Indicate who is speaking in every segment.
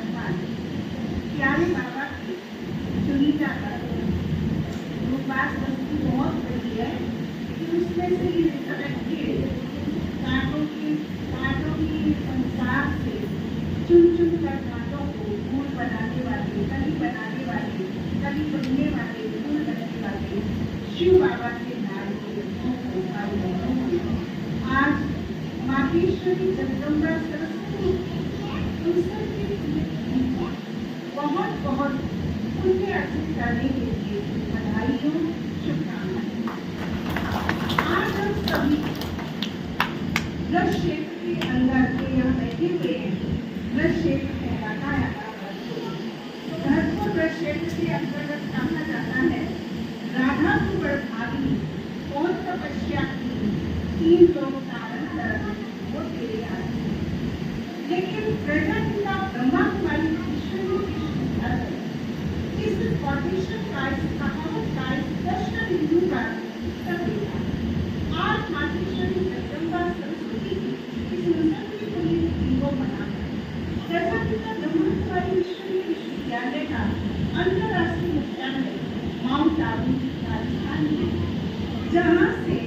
Speaker 1: बचपन प्यारे बाबा की सुनीता का वो बात वस्तु बहुत बड़ी है कि उसमें से इस तरह के कांटों की संसार से चुन चुन कर कांटों को फूल बनाने वाले, कली बनाने वाले, कली बनने वाले, फूल बनने वाले शिव बाबा के नाम के आज माहेश्वरी जगदम्बा सरस्वती बहुत बहुत पुण्य अर्जित करने के लिए बधाइयों, शुभकामनाएं। आज हम सभी ब्रज क्षेत्र के अंदर के यहाँ बैठे हुए हैं। ब्रज क्षेत्र कहलाता है भरतपुर ब्रज क्षेत्र के अंतर्गत कहा जाता है राधा को बड़भागी कौन तपस्या की, तीन लोग कारण दर्द वो तेरे आए। लेकिन प्रजापिता ब्रह्मा कुमारी इस कॉन्डिशन का, इस कहावत का, इस दर्शन बिंदु का आज माहेश्वरी जगदम्बा सरस्वती इस मुसलमान को बनाकर प्रजापिता ब्रह्मा कुमारी विश्वविद्यालय का अंतरराष्ट्रीय मुख्यालय माउंट आबू राजस्थान में, जहाँ से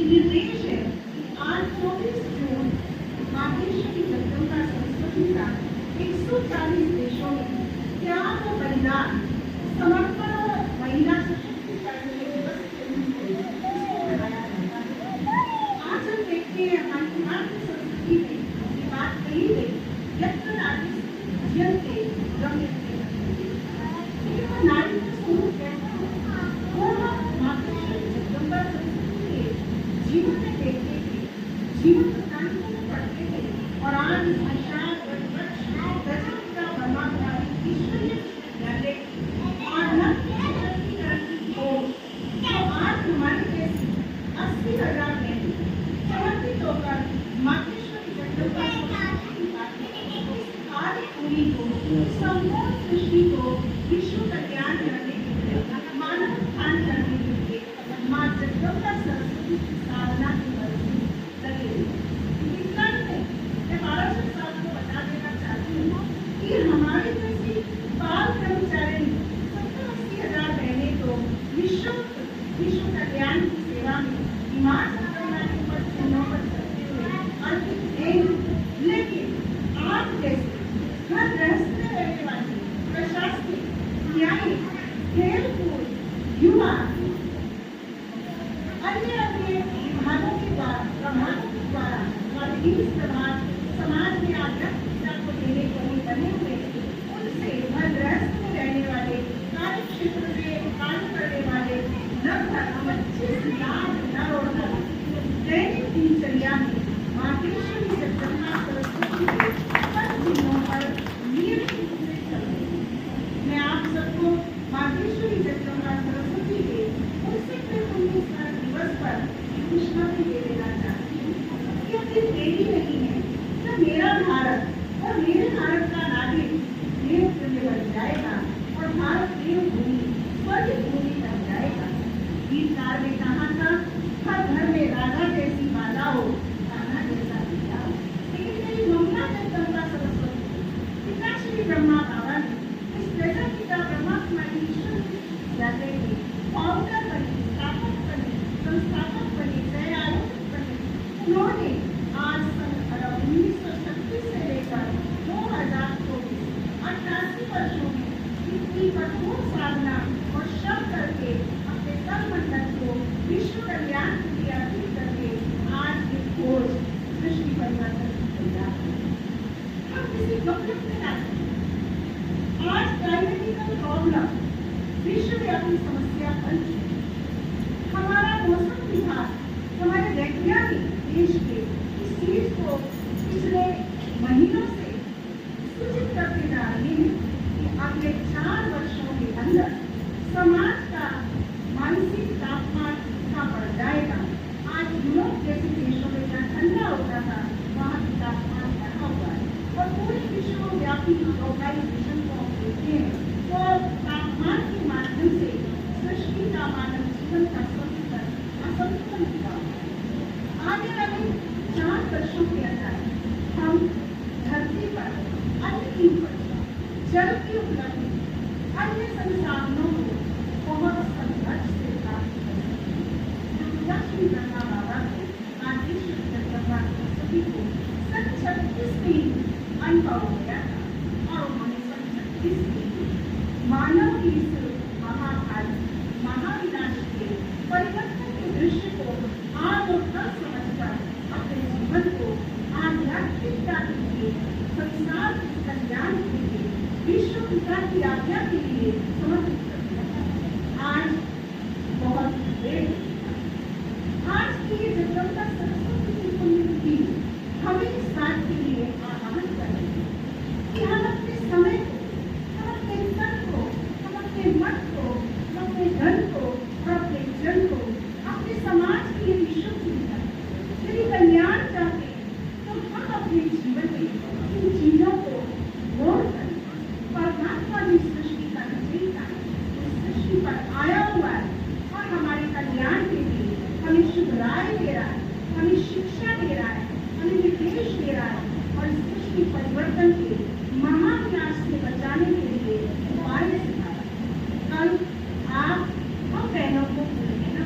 Speaker 1: निर्देश है आज 24 जून माहेश्वरी जगदम्बा सरस्वती का 140 देशों में त्याग और बलिदान, समर्पण और महिला सशक्तिकरण के दिवस के रूप में इसको मनाया जाता है। आज हम देखते हैं हमारी भारतीय संस्कृति में ये बात कही गई, यत्र नारी जयते रमयते रमयते, नारी का स्वरूप कैसा है वो हम माहेश्वरी जगदम्बा सरस्वती के जीवन में देखते थे, जीवन वृत्तांतों में पढ़ते थे। और आज इस विशाल प्रजापिता ब्रह्मा कुमारी ईश्वरीय विश्वविद्यालय और नवशक्तिकरण की खोज जो आज हमारे देश 80,000 में समर्पित होकर माहेश्वरी जगदम्बा सरस्वती कार्य पूरी को संपूर्ण सृष्टि को विश्व कल्याण करने के लिए, मानव उत्थान करने के लिए माँ जगदम्बा सरस्वती की साधना की वजह से लगे हुए। इतना ही नहीं, मैं 1200 साल को बता देना चाहती हूँ कि हमारे जैसी बाल कर्मचारी 70-80,000 बहनें तो विश्व कल्याण की सेवा में माँ जगदम्बा के पद चिन्हों पर चलते हुए अर्पित हैं। लेकिन आप जैसे घर गृहस्थ में रहने वाले प्रशासनिक, न्यायिक, खेलकूद, युवा, अन्य विभागों के द्वारा समाज में आध्यात्मिकता को देने को ही बने हुए उनसे घर गृहस्थ में रहने वाले, कार्य क्षेत्र में कार्य करने वाले लगभग 25 लाख नर और नारी दैनिक दिनचर्या में माहेश्वरी जगदम्बा सरस्वती के पद चिन्हों पर नियमित रूप से चल रहे हैं। मैं आप सबको माहेश्वरी जगदम्बा सरस्वती के 19 दिवस पर खुशखबरी दे देना चाहती हूँ। यह दिन देरी नहीं है जब मेरा भारत और मेरे भारत का नागरिक देव में बन जाएगा और भारत देव भूमि स्वर्ग भूमि बन जाएगा। गीतकार ने कहा था हर घर में राधा जैसी माला हो, राधा जैसा पिता हो। लेकिन मेरी ममता जगदम्बा सरस्वती पिता श्री ब्रह्मा बाबा ने इस प्रजापिता ब्रह्मा कुमारी ईश्वर विश्वविद्यालय के फाउंडर बने, स्थापक बने, संस्थापक बने, न्यायाधीश बने। उन्होंने आज 1936 से लेकर 2024 88 वर्षों में इतनी कठोर साधना और श्रम करके अपने तन मंडल को विश्व कल्याण के लिए अर्पित करके आज की खोज सृष्टि परिवर्तन की तैयार है। हम किसी गपशप में ना आज क्लाइमेटिकल प्रॉब्लम विश्वव्यापी समस्या बन चुकी है। हमारा मौसम विभाग, हमारे वैज्ञानिक देश के इस चीज को पिछले महीनों से सूचित करते जा रहे हैं कि अगले 4 वर्षों के अंदर समाज का मानसिक तापमान इतना बढ़ जाएगा। आज यूरोप जैसे देशों में जहाँ ठंडा होता था वहाँ भी तापमान बढ़ा हुआ है और पूरे विश्वव्यापी ग्लोबलाइजेशन को हम देखते हैं तो तापमान के माध्यम से सृष्टि का मानव जीवन का असंतुलन हुआ है। आने वाले 4 वर्षों के अंदर हम धरती पर अन्य 3 वर्षों जल की उपलब्धि, अन्य संसाधनों को बहुत संघर्ष से प्राप्त करना। श्री गंगा बाबा को आदेश जगदम्बा सरस्वती को सन 36 में अनुभव हो गया था और उन्होंने सन 36 में मानव की इस महाभारत महाविनाश के परिवर्तन के दृश्य को आज और कल समझकर अपने जीवन को आध्यात्मिकता के लिए, संसार के कल्याण के लिए, विश्व पिता की आज्ञा के लिए समर्पित कर दिया। आज बहुत देर आज की ये जगदम्बा सरस्वती की पुण्यतिथि हमें इस बात के लिए आहत कर रही है कि हम अपने समय को, हम अपने तन को, हम अपने मन को, हम अपने धन को और अपने जन को अपने समाज के लिए विश्व पिता यदि कल्याण चाहते हैं तो हम अपने जीवन में इन चीजों को मोड़कर परमात्मा की सृष्टि का रचयिता इस सृष्टि पर आया हुआ है और हमारे कल्याण के लिए हमें शुभ राय दे रहा है, हमें शिक्षा दे रहा है, हमें निर्देश दे रहा है और इस सृष्टि परिवर्तन के महाविनाश से बचाने के लिए उपाय सिखा रहा है। कल आप हम बहनों को भूलेंगे ना,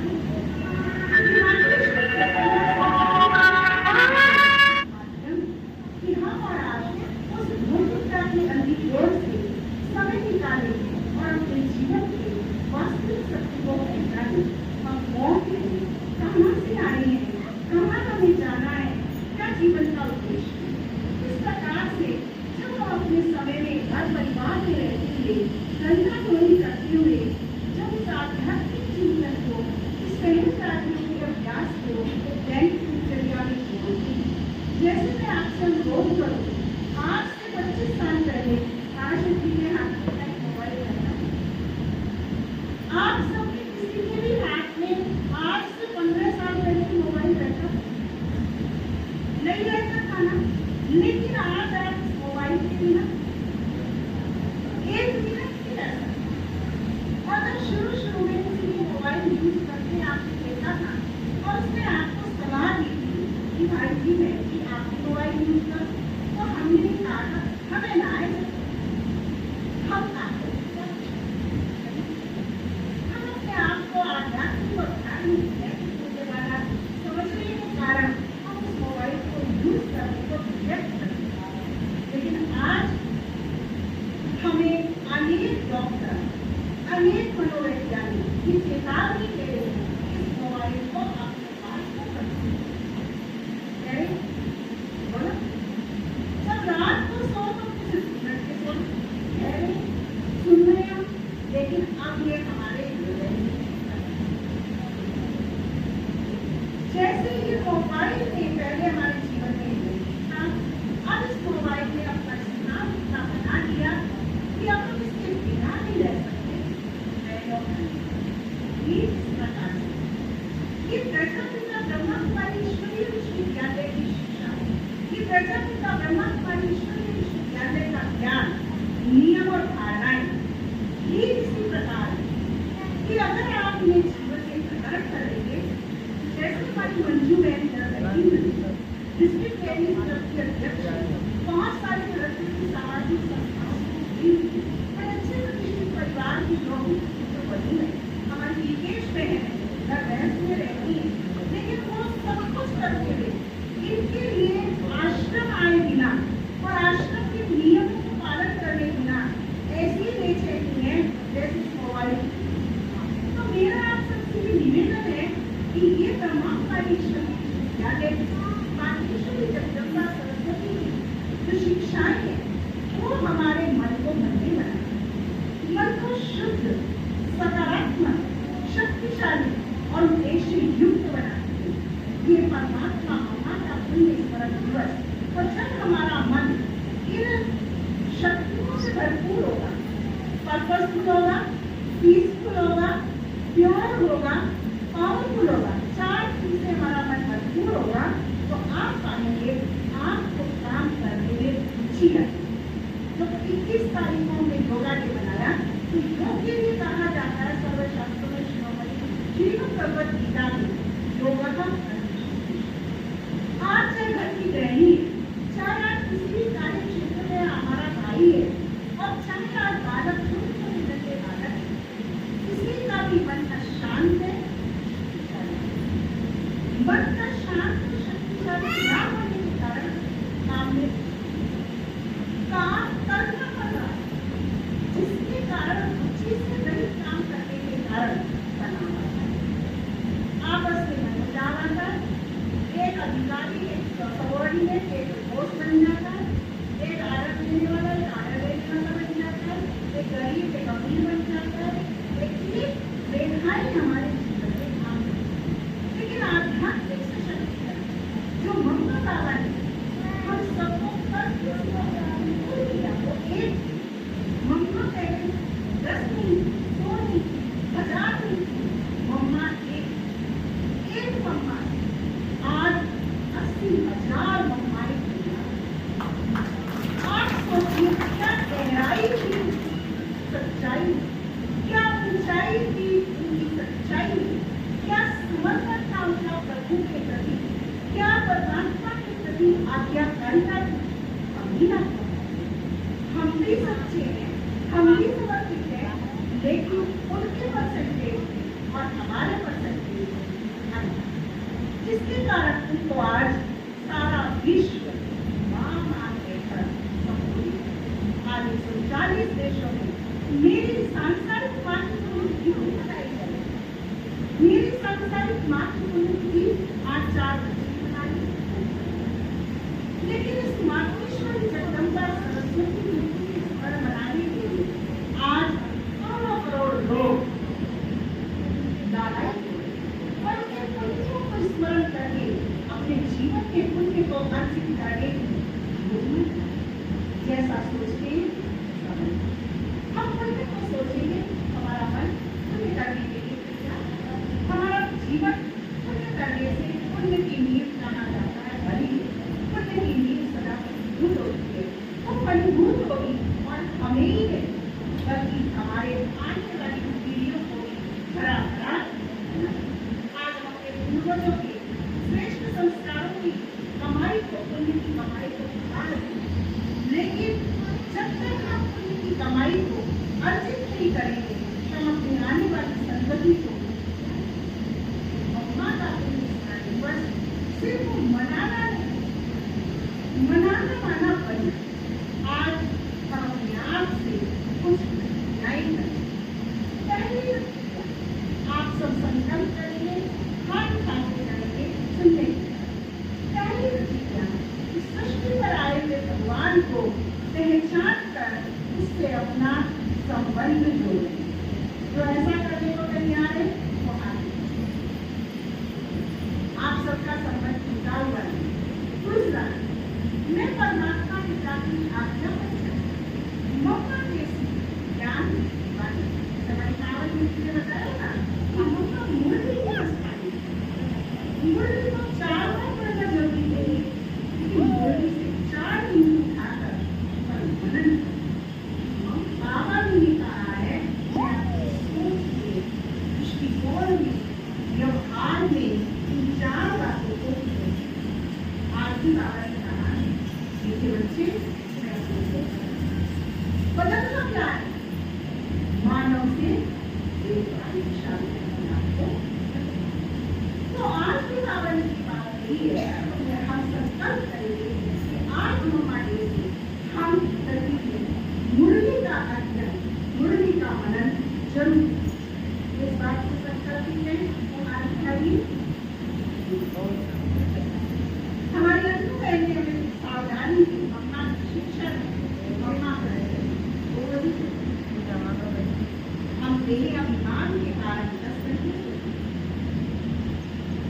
Speaker 1: कि हम और आप उस भौतिकता की अंधी ओर से समय निकालें और अपने जीवन के वास्तविक सत्य को पहचानें। हम कौन हैं, कहाँ से आए हैं, कहाँ हमें जाना है, क्या जीवन का उद्देश्य है। इस प्रकार से जब हम अपने समय में घर परिवार में रहते हुए गंगा डोली करते हुए जब इस आध्यात्मिक चिंतन को, इस संयुक्त राज्यों के अभ्यास को दैनिक दिनचर्या में जोड़ते हैं, जैसे मैं आपसे अनुरोध करूँ, आज से 25 साल पहले आज जी के हाथ में एक मोबाइल रहता है। आप सबके किसी के भी हाथ में आज से 15 साल पहले मोबाइल रहता नहीं रहता था ना, लेकिन आज आप मोबाइल के बिना एक मिनट भी रह सकते। और जब शुरू में किसी भी मोबाइल यूज करके आपने देखा था और उसने आपको सलाह दी थी कि भाई जी बहन जी आपने मोबाइल यूज कर, तो हमने कहा हमें ना आए, हम अपने आप को आध्यात्मिक और धार्मिक वाला समझने के कारण हम उस मोबाइल को यूज करने को व्यक्त करते हैं। लेकिन आज हमें अनेक डॉक्टर, अनेक मनोवैज्ञानिक ये चेतावनी दे रहे हैं कि इस मोबाइल को अपने पास को रखें। बोलो, जब रात को सो तो किसी मिनट के सो सुन रहे हम, लेकिन अब ये हमारे जैसे ये मोबाइल ने पहले हमारे जीवन में था, अब इस मोबाइल ने अपना स्थान इतना बना दिया कि अब हम इसके बिना नहीं रह सकते। इस प्रकार से ये प्रजापिता ब्रह्मा कुमारी ईश्वरीय विश्वविद्यालय की शिक्षा, ये प्रजापिता ब्रह्मा कुमारी ईश्वरीय विश्वविद्यालय का ज्ञान, नियम और धारणाएं ये इसी प्रकार है कि अगर आप इन्हें जीवन में प्रकट करेंगे, जैसे हमारी मंजू बहन डिस्ट्रिक्ट टेनिस क्लब की अध्यक्ष, बहुत सारे तरक्की की सामाजिक संस्थाओं को अच्छे प्रतिष्ठित परिवार की जो बनी है, हमारी विकेश बहन घर बहस में रहती है, लेकिन वो सब कुछ करते हुए इनके लिए आश्रम आए बिना और आश्रम के नियमों को पालन करने बिना ऐसी बेचैनी है जैसे मोबाइल। तो मेरा आप सबसे भी निवेदन है कि ये ब्रह्मा कुमारी ईश्वरीय विश्वविद्यालय मातृश्री जगदम्बा सरस्वती की जो शिक्षाएं हैं वो हमारे मन को मंदिर बनाए, मन को शुद्ध, सकारात्मक, शक्तिशाली और उद्देश्य युक्त बनाती है। ये परमात्मा का पुण्य स्मरण दिवस, और जब हमारा मन इन शक्तियों से भरपूर होगा, पर्पसफुल होगा, पीसफुल होगा, प्योर होगा, पावरफुल होगा, 4 चीज से हमारा मन भरपूर होगा, तो आप पाएंगे आपको काम करने में रुचि लगेगी। तो 21 तारीख को हमने योगा डे बनाया, तो योग के लिए कहा जाता है सर्वशास्त्रों में शिरोमणि श्रीमद् भगवद गीता में योगा का आज चाहे घर की गृहिणी, चाहे आप किसी भी कार्य क्षेत्र में हमारा भाई है, और चाहे हमें काम करना पड़ रहा है, जिसके कारण अच्छे से नहीं काम करने के कारण तनाव आता है। आपस में मनमुटाव आता है, एक अधिकारी एक सबॉर्डिनेट एक बॉस बन जाता है, एक आर्डर देने वाला एक आर्डर देने वाला बन जाता है, एक गरीब एक अमीर बन जाता है। देखिए रेखाएं हमारे जीवन में काम करती हैं। लेकिन आध्यात्मिक सशक्तिकरण जो ममता बाबा ने हम सबको एक मम्मा पहले 10 नहीं 100 नहीं 1000 नहीं मम्मा एक मम्मा आज 80,000 मम्माएं आज सोचिए क्या गहराई थी सच्चाई, क्या ऊंचाई थी उनकी सच्चाई, क्या समर्पण था उनका प्रभु के प्रति, क्या परमात्मा के प्रति आज्ञाकारिता थी। हम भी सच्चे हैं, हम भी समर्पित हैं, लेकिन उनके परसेंटेज और हमारे परसेंटेज जिसके कारण उनको आज सारा विश्व मां कहकर संबोधित है। आज 140 देशों में मेरी सांसारिक मातृभूमि की बताई जाए, मेरी सांसारिक मातृभूमि की आज 4 बच्चे बनाई, लेकिन इस मातृश्वरी जगदम्बा सरस्वती मूर्ति के स्मरण बनाने के लिए आज करोड़ों करोड़ लोग लालायित हुए और उनके पुण्यों को स्मरण करके अपने जीवन के पुण्य को अर्जित करने की जैसा सोचते हम पुण्य को सोचेंगे, हमारा मन पुण्य करने के लिए तैयार, हमारा जीवन पुण्य करने से पुण्य की नींव कहा जाता है भली पुण्य की नींव सदा मजबूत होती है, वो मजबूत होगी और हमें ही है बल्कि हमारे आने वाली पीढ़ियों को भी भरा भरा आज हम अपने पूर्वजों के श्रेष्ठ संस्कारों की कमाई को पुण्य की कमाई को बढ़ा रहे हैं, लेकिन जब तक हम पुण्य की कमाई को अर्जित नहीं करेंगे हम अपनी आने वाली संतति को मम्मा का पुण्य दिवस सिर्फ मनाना नहीं, मनाना माना बना आज हम अपने आप से कुछ नहीं करें। पहले आप सब संकल्प करेंगे, हाथ उठाते जाएंगे, सुनने पहली प्रतिज्ञा सृष्टि पर आए हुए भगवान को पहचान कर उससे अपना संबंध जोड़ें। जो ऐसा करने को तैयार है वो आप सबका संबंध टूटा हुआ है। दूसरा, मैं परमात्मा पिता की आज्ञा पर चलूं, मौका जैसी ज्ञान समझावल ने बताया ना कि मौका मुरली नहीं आसमानी, मुरली तो 4 बार पढ़ना जरूरी नहीं, लेकिन मुरली से 4 दिन उठाकर पर मनन बाबा ने कहा है कि आपकी सोच में, दृष्टिकोण में, व्यवहार में इन 4 बातों को आज भी बाबा ने कहा मीठे बच्चे बदलना क्या है, मानव से एक तो आज भी बाबा ने की बात यही है, हम संकल्प करेंगे कि आज हम हमारे हम प्रतिदिन मुरली का अध्ययन मुरली का मनन जरूर इस बात को संकल्प है। हमारी अंदर कहने में सावधानी की मम्मा शिक्षा मम्मा हम देह अभिमान के कारण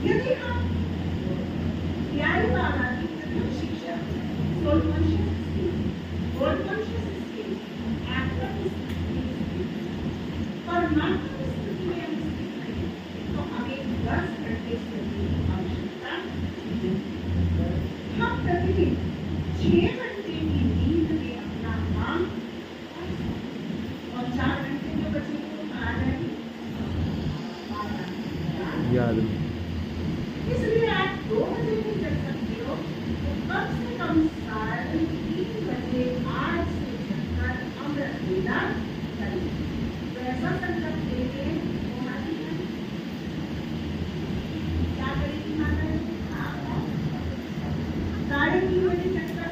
Speaker 1: यदि हम प्यारी बाबा की प्रथम शिक्षा सोल कॉन्शियस परमात्मा स्थिति में हम स्थित हैं तो हमें 10 घंटे से आवश्यकता हम प्रतिदिन 6 घंटे की नींद में अपना काम और 4 घंटे जो बचे को आ जाएंगे याद। इसलिए आप 2 बजे भी जग सकते हो तो कम से कम 3:30 बजे आज से जगकर अमृत वेला करें। तो ऐसा संकल्प लेके क्या करेगी माता? 3:30 बजे जगकर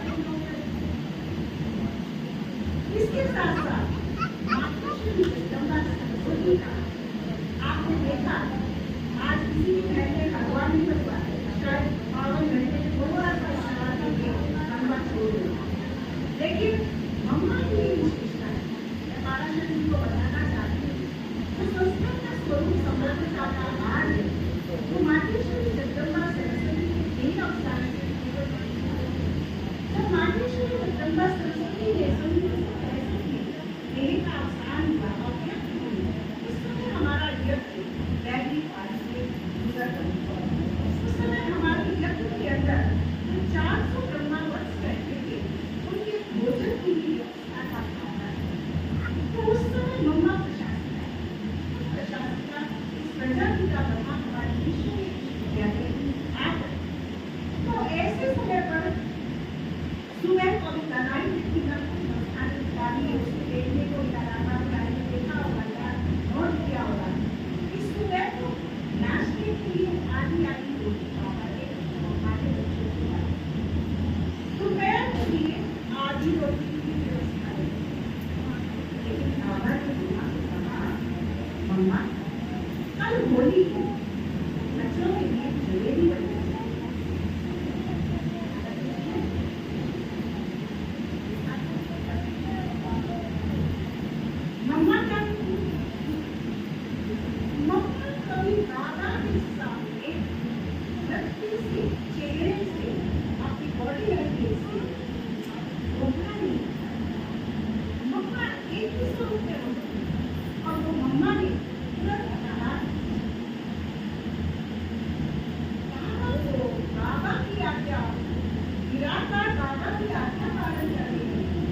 Speaker 1: बाबा की आज्ञा पालन करने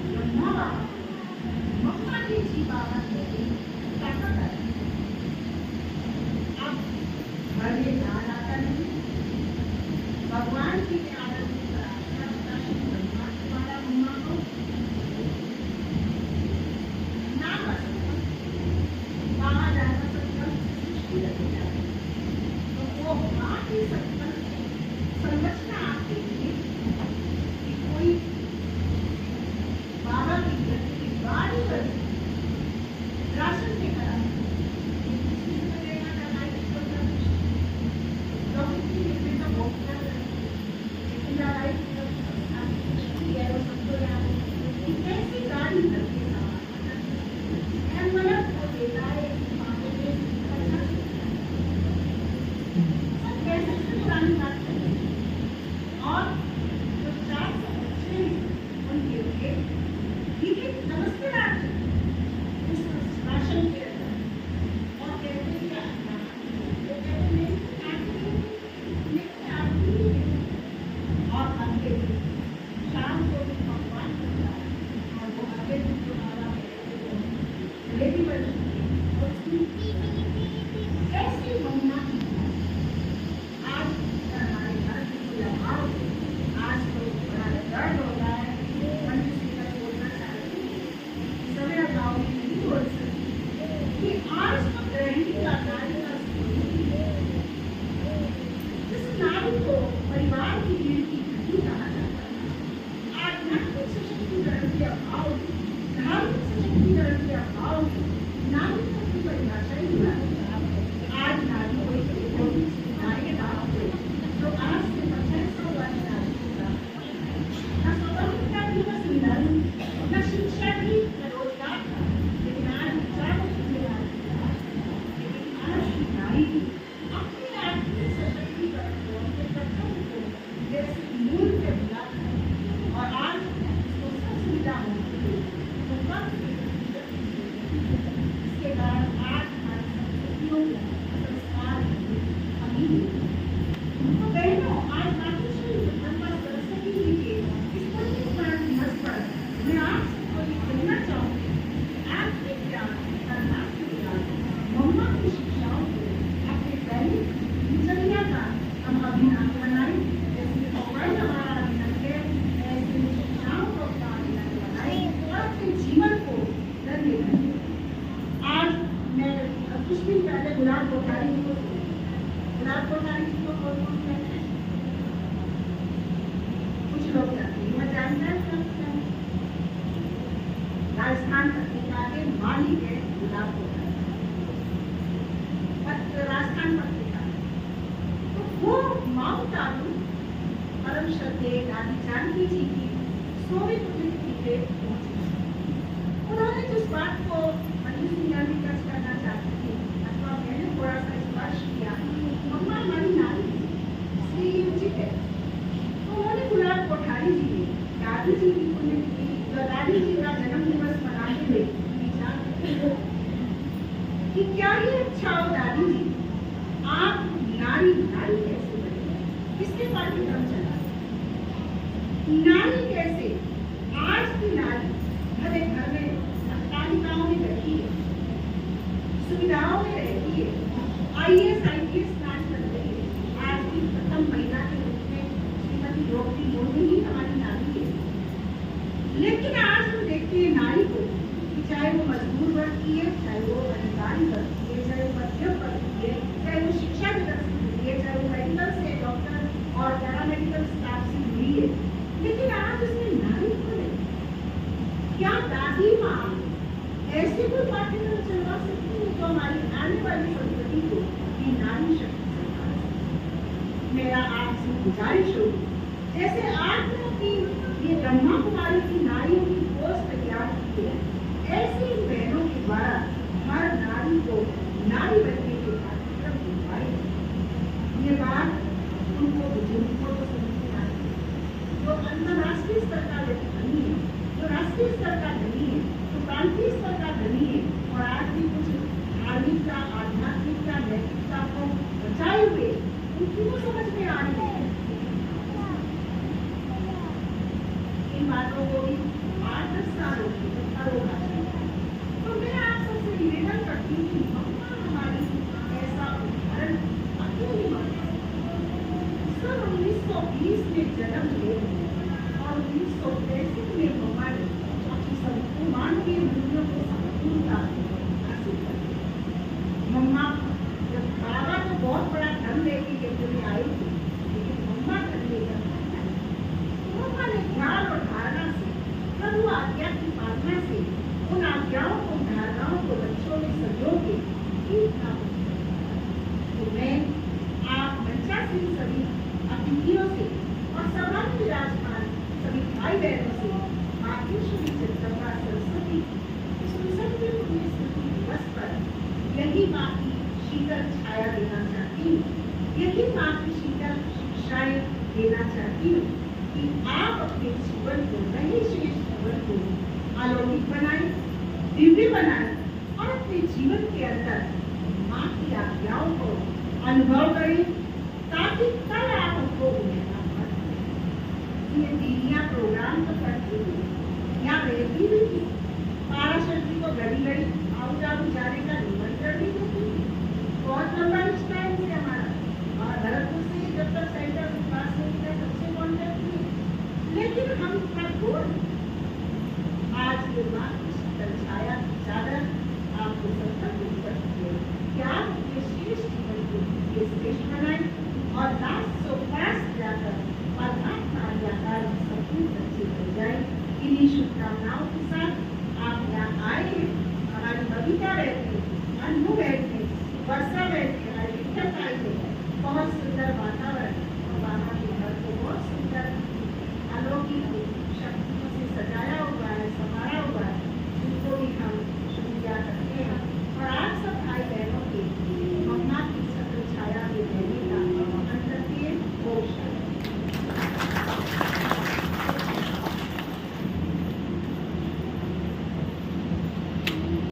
Speaker 1: ब्रह्मा बाबा, मम्मा जी बाबा की ताकत है। अब घर में दान आता नहीं, भगवान की आदत की प्रार्थना होता है ब्रह्मा तुम्हारा मम्मा को ना बस वहाँ जाना सकता सृष्टि रखी जाए, तो वो माँ की संरचना आती है कि कोई बाबा की गति की गाड़ी पर राशन के करा कैसी गाड़ी करके राजस्थान पत्रिका के मालिक है गुलाब राजस्थान पत्रिका, तो वो माउंट आबू परम श्रद्धेय दादी जानकी जी की 100वीं पुण्यतिथि पे पहुंचे। उन्होंने जिस बात को मंजू सिंह भी टच करना चाहती थी अथवा मैंने थोड़ा सा स्पर्श किया, मम्मा हमारी नारी इसलिए ये उचित है। तो उन्होंने गुलाब कोठारी जी ने दादी जी की पुण्यतिथि, दादी जी का जन्म दिवस मनाते हुए कि क्या ही अच्छा हो दादी जी, आप नारी नारी कैसे बने, किसके पाठ्यक्रम चला, नारी कैसे, आज की नारी भले घर में अट्टालिकाओं में बैठी है, सुविधाओं में रहती है, IAS IPS प्लान कर रही है, आज की प्रथम महिला के रूप में श्रीमती द्रौपदी मुर्मू ही हमारी नारी है। लेकिन आज हम देखते हैं नारी को, चाहे वो मजदूर वर्ग की है, चाहे वो अधिकारी वर्ग की है, चाहे वो मध्यम वर्ग की है, चाहे वो शिक्षा व्यवस्था की है, चाहे वो मेडिकल से डॉक्टर और पैरामेडिकल स्टाफ से जुड़ी है, लेकिन आज उसमें नारी को है। क्या दादी माँ ऐसे कोई पाठ्यक्रम चलवा सकती है जो हमारी आने वाली संस्कृति को ये नारी शक्ति सिखा सके? मेरा आपसे गुजारिश होगी, जैसे आत्मा की ये ब्रह्मा कुमारी की नारियों की पोस्ट तैयार की है, ऐसी बहनों के द्वारा हर नारी को नारी बनने के पाठ्यक्रम दिलवाए। ये बात उनको बुजुर्गों को समझ में आती है, जो अंतर्राष्ट्रीय स्तर का व्यक्ति नहीं है, जो राष्ट्रीय स्तर का नहीं है, जो प्रांतीय स्तर का नहीं है, और आज भी कुछ धार्मिकता, आध्यात्मिकता, नैतिकता को बचाए हुए उनकी वो समझ में आ रही है। बातों को भी 8-10 साल हो गए रोका जाए। तो मैं आप सबसे निवेदन करती हूँ कि मम्मा हमारी ऐसा उदाहरण अकेली माता। सन 1920 में जन्म ले और 1965 में मम्मा ने अपनी संपूर्ण मानवीय मूल्यों को संपूर्णता हासिल कर ली। मम्मा जब बाबा तो बहुत बड़ा धन लेके के लिए आई थी, लेकिन मम्मा करने का मम्मा ने ध्यान और धारणा से, प्रभु आज्ञा की पालना से उन आज्ञाओं को धारणाओं को बच्चों में संजोगे इतना। तो मैं आप मंचासीन सभी अतिथियों से और सभा में विराजमान सभी भाई बहनों से मातृश्री जगदम्बा सरस्वती सुसंगी पुण्य स्मृति दिवस पर यही माँ की शीतल छाया देना चाहती हूँ, यही माँ की शीतल शिक्षाएं देना चाहती हूँ कि आप अपने जीवन को, नए शेष जीवन को अलौकिक बनाएं, दिव्य बनाएं और अपने जीवन के अंदर माँ की आज्ञाओं को अनुभव करें, ताकि कल आप उनको ये दीदियाँ प्रोग्राम तो करती थी, यहाँ रहती भी थी, पाराशक्ति को घड़ी घड़ी आऊ जाऊ जाने का निमंत्रण भी देती थी। बहुत लंबा रिश्ता है इनसे हमारा, और भरतपुर से जब तक सेंटर विकास से सबसे कॉन्टेक्ट हुई। लेकिन हम ठाकुर आज के बाद शीतल छाया की चादर आपको संकल्पित करती है कि आप अपने श्रेष्ठ जीवन को ये श्रेष्ठ बनाएं और लास्ट सो फास्ट जाकर परमात्मा आज्ञाकार संपूर्ण बच्चे बन जाए। इन्हीं शुभकामनाओं के साथ आप यहाँ आए हैं। हमारी बबीता बहन, अनु बहन, वर्षा